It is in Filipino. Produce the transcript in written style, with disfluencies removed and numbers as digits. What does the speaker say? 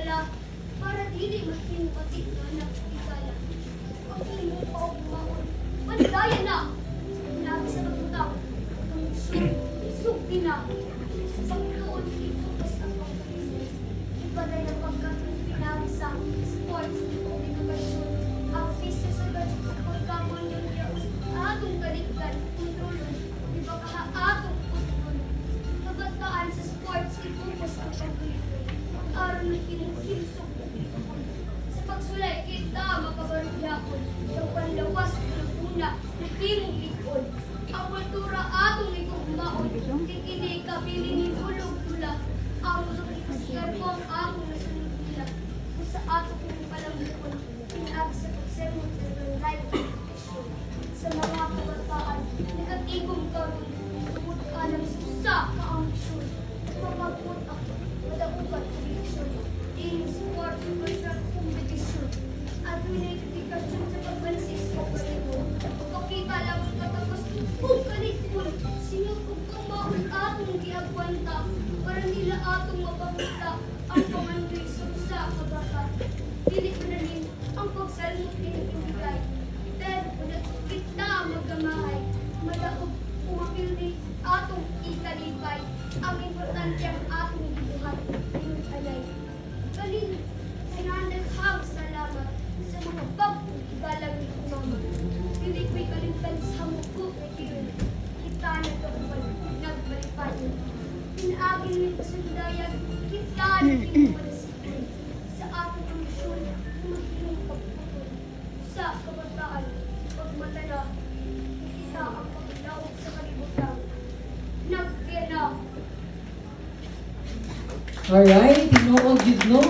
dala para dili makinupatik na nagtigala. Ang imo pa o bumaon, manigaya na! Labi sa pagtutang, ang misyon, sukti na. Sa pagtuon, ito pas ang pagkabusiness. Ipaday na pagkatong pinagsa, sports, o edukasyon. Ang fisya sa gadget sa pagkamon yung yaon, atong kaligtan, kontrolon, di ba atong kontrolon. Kabataan sa sports, ito pas ang pagkabusiness. Aron ng kinukimsok. Sa pagsulay, kita makabarugyakon. Ang panlawas ng una, nagtimong likod. Ang kultura atong ikumaon. Kikini kabili ni ulog tula. Ang ulog ko ang atong nasunod nila. Kung sa atong palamukon, pinag sa pagsemot ng life competition. Sa mga kabataan, nagatigong karon. Tungkol ka ng susa ka ang misyon. Mapagput ako, madakupan connection. In sports, cultural competition. At pinag-dedikasyon sa pagbansis o palito. Pagkita lang sa katapos, kalikon. Sinod kong kamaon atong giagwanta. Para nila atong mapakita ang pamandoy sa kabataan. Dili ko na rin ang pagsalmot pinag-ibigay. Pero kita magamahay. Madaog umapil din atong ikalipay. Ang importante ang atong gibuhat. Pinag-alay. Kalin, sinandaghang salamat sa mga bagong ibalang ni Mama. Dili ko'y kalimtan sa muko na kiyon. Kita nagbalipayon. Pinaagin ni pasundayan, kita naging sa atong misyon na magiging pagputol. Sa kabataan, pagmatala, kita ang paglaog sa kalibutan. Nagkena. Alright, tinuod yun no?